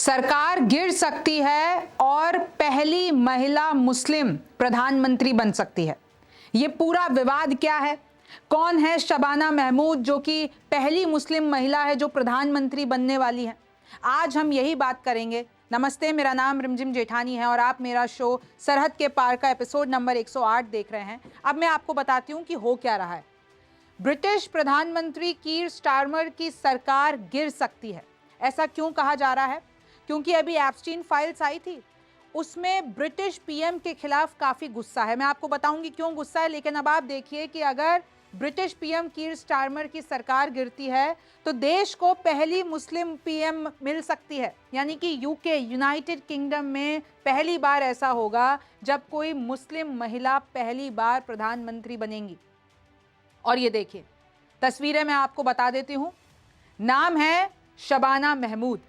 सरकार गिर सकती है और पहली महिला मुस्लिम प्रधानमंत्री बन सकती है। ये पूरा विवाद क्या है? कौन है शबाना महमूद जो कि पहली मुस्लिम महिला है जो प्रधानमंत्री बनने वाली है? आज हम यही बात करेंगे। नमस्ते, मेरा नाम रिमझिम जेठानी है और आप मेरा शो सरहद के पार का एपिसोड नंबर 108 देख रहे हैं। अब मैं आपको बताती हूँ कि हो क्या रहा है। ब्रिटिश प्रधानमंत्री कीर स्टारमर की सरकार गिर सकती है। ऐसा क्यों कहा जा रहा है? क्योंकि अभी एप्स्टीन फाइल्स आई थी, उसमें ब्रिटिश पीएम के खिलाफ काफ़ी गुस्सा है। मैं आपको बताऊंगी क्यों गुस्सा है, लेकिन अब आप देखिए कि अगर ब्रिटिश पीएम कीर स्टारमर की सरकार गिरती है तो देश को पहली मुस्लिम पीएम मिल सकती है। यानी कि यूके, यूनाइटेड किंगडम में पहली बार ऐसा होगा जब कोई मुस्लिम महिला पहली बार प्रधानमंत्री बनेंगी। और ये देखिए, तस्वीरें मैं आपको बता देती हूँ। नाम है शबाना महमूद,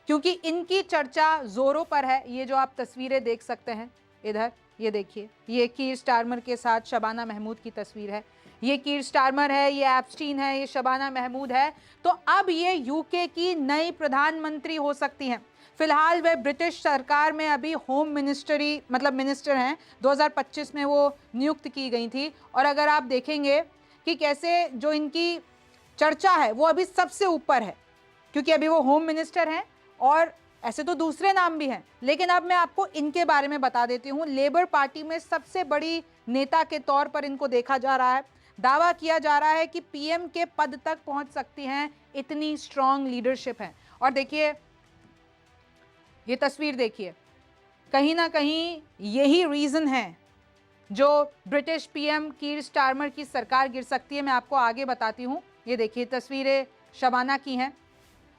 क्योंकि इनकी चर्चा जोरों पर है। ये जो आप तस्वीरें देख सकते हैं इधर, ये देखिए, ये कीर स्टारमर के साथ शबाना महमूद की तस्वीर है। ये कीर स्टारमर है, ये एप्स्टीन है, ये शबाना महमूद है। तो अब ये यूके की नई प्रधानमंत्री हो सकती हैं। फिलहाल वे ब्रिटिश सरकार में अभी होम मिनिस्टर हैं। 2025 में वो नियुक्त की गई थी। और अगर आप देखेंगे कि कैसे जो इनकी चर्चा है वो अभी सबसे ऊपर है, क्योंकि अभी वो होम मिनिस्टर हैं। और ऐसे तो दूसरे नाम भी हैं, लेकिन अब मैं आपको इनके बारे में बता देती हूँ। लेबर पार्टी में सबसे बड़ी नेता के तौर पर इनको देखा जा रहा है। दावा किया जा रहा है कि पीएम के पद तक पहुंच सकती हैं, इतनी स्ट्रांग लीडरशिप है। और देखिए, ये तस्वीर देखिए, कहीं ना कहीं यही रीजन है जो ब्रिटिश पीएम कीर स्टारमर की सरकार गिर सकती है। मैं आपको आगे बताती हूँ। ये देखिए, तस्वीरें शबाना की हैं।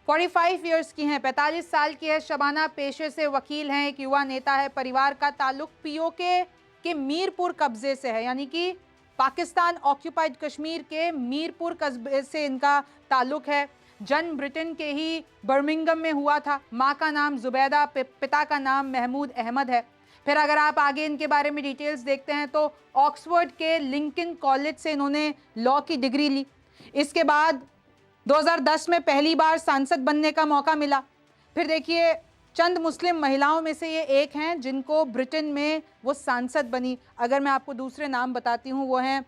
45 ईयर्स की हैं, 45 साल की है शबाना। पेशे से वकील हैं, एक युवा नेता है। परिवार का ताल्लुक पीओके के मीरपुर कब्जे से है, यानी कि पाकिस्तान ऑक्यूपाइड कश्मीर के मीरपुर कस्बे से इनका ताल्लुक है। जन्म ब्रिटेन के ही बर्मिंघम में हुआ था। माँ का नाम जुबैदा, पिता का नाम महमूद अहमद है। फिर अगर आप आगे इनके बारे में डिटेल्स देखते हैं तो ऑक्सफोर्ड के लिंकन कॉलेज से इन्होंने लॉ की डिग्री ली। इसके बाद 2010 में पहली बार सांसद बनने का मौका मिला। फिर देखिए, चंद मुस्लिम महिलाओं में से ये एक हैं जिनको ब्रिटेन में वो सांसद बनी। अगर मैं आपको दूसरे नाम बताती हूँ, वो हैं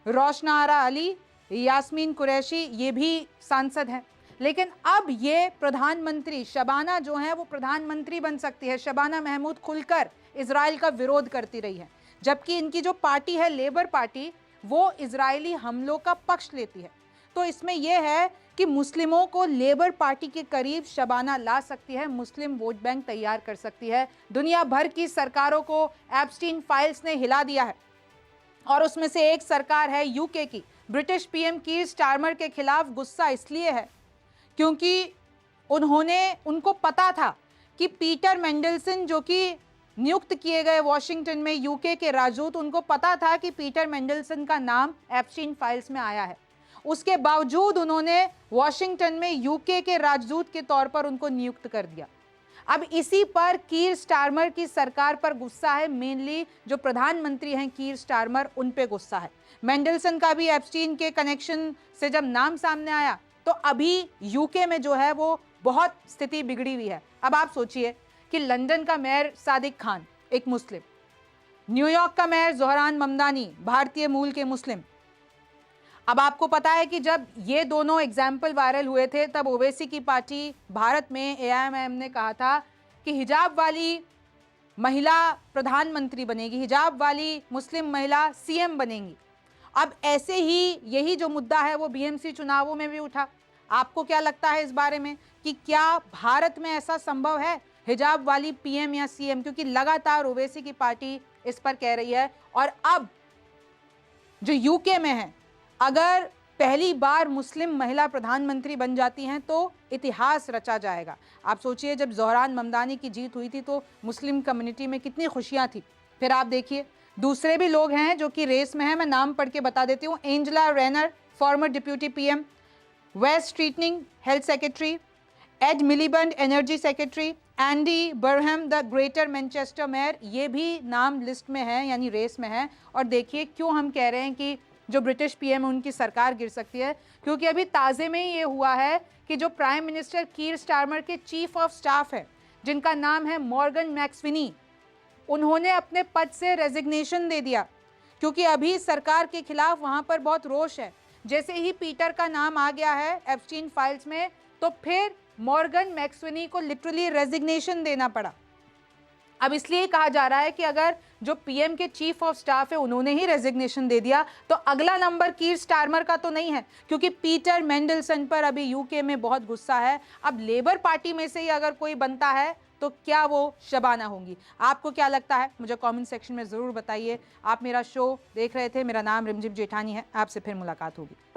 रोशना आरा अली, यास्मीन कुरैशी, ये भी सांसद हैं। लेकिन अब ये प्रधानमंत्री शबाना जो है वो प्रधानमंत्री बन सकती है। शबाना महमूद खुलकर इजराइल का विरोध करती रही है, जबकि इनकी जो पार्टी है लेबर पार्टी, वो इजरायली हमलों का पक्ष लेती है। तो इसमें यह है कि मुस्लिमों को लेबर पार्टी के करीब शबाना ला सकती है, मुस्लिम वोट बैंक तैयार कर सकती है। दुनिया भर की सरकारों को एप्स्टीन फाइल्स ने हिला दिया है, और उसमें से एक सरकार है यूके की। ब्रिटिश पीएम कीर स्टारमर के खिलाफ गुस्सा इसलिए है क्योंकि उनको पता था कि पीटर मेंडलसन जो कि नियुक्त किए गए वॉशिंगटन में यूके के राजदूत, उनको पता था कि पीटर मेंडलसन का नाम एप्स्टीन फाइल्स में आया है। उसके बावजूद उन्होंने वॉशिंगटन में यूके के राजदूत के तौर पर उनको नियुक्त कर दिया। अब इसी पर कीर स्टारमर की सरकार पर गुस्सा है। मेनली जो प्रधानमंत्री हैं कीर स्टारमर, उन पे गुस्सा है। मेंडलसन का भी एप्स्टीन के कनेक्शन से जब नाम सामने आया तो अभी यूके में जो है वो बहुत स्थिति बिगड़ी हुई है। अब आप सोचिए कि लंदन का मेयर सादिक खान, एक मुस्लिम, न्यूयॉर्क का मेयर जोहरान ममदानी, भारतीय मूल के मुस्लिम। अब आपको पता है कि जब ये दोनों एग्जाम्पल वायरल हुए थे तब ओवैसी की पार्टी भारत में एआईएमआईएम ने कहा था कि हिजाब वाली महिला प्रधानमंत्री बनेगी, हिजाब वाली मुस्लिम महिला सीएम बनेगी। अब ऐसे ही यही जो मुद्दा है वो बीएमसी चुनावों में भी उठा। आपको क्या लगता है इस बारे में कि क्या भारत में ऐसा संभव है, हिजाब वाली पीएम या सीएम? क्योंकि लगातार ओवैसी की पार्टी इस पर कह रही है। और अब जो यूके में है, अगर पहली बार मुस्लिम महिला प्रधानमंत्री बन जाती हैं तो इतिहास रचा जाएगा। आप सोचिए, जब जोहरान ममदानी की जीत हुई थी तो मुस्लिम कम्युनिटी में कितनी खुशियां थी। फिर आप देखिए, दूसरे भी लोग हैं जो कि रेस में हैं। मैं नाम पढ़ के बता देती हूँ। Angela Rayner, former deputy PM, Wes Streeting, health secretary, Ed Miliband, energy secretary, Andy Burnham, the Greater Manchester mayor, ये भी नाम लिस्ट में है, यानी रेस में है। और देखिए क्यों हम कह रहे हैं कि जो ब्रिटिश पीएम उनकी सरकार गिर सकती है, क्योंकि अभी ताज़े में ही ये हुआ है कि जो प्राइम मिनिस्टर कीर स्टारमर के चीफ ऑफ स्टाफ है, जिनका नाम है मॉर्गन मैक्सविनी, उन्होंने अपने पद से रेजिग्नेशन दे दिया क्योंकि अभी सरकार के खिलाफ वहां पर बहुत रोष है। जैसे ही पीटर का नाम आ गया है एप्स्टीन फाइल्स में, तो फिर मॉर्गन मैक्सविनी को लिटरली रेजिग्नेशन देना पड़ा। अब इसलिए कहा जा रहा है कि अगर जो पीएम के चीफ ऑफ स्टाफ है उन्होंने ही रेजिग्नेशन दे दिया तो अगला नंबर कीर स्टारमर का तो नहीं है, क्योंकि पीटर मेंडलसन पर अभी यूके में बहुत गुस्सा है। अब लेबर पार्टी में से ही अगर कोई बनता है तो क्या वो शबाना होंगी? आपको क्या लगता है मुझे कमेंट सेक्शन में ज़रूर बताइए। आप मेरा शो देख रहे थे, मेरा नाम रिमझिम जेठानी है, आपसे फिर मुलाकात होगी।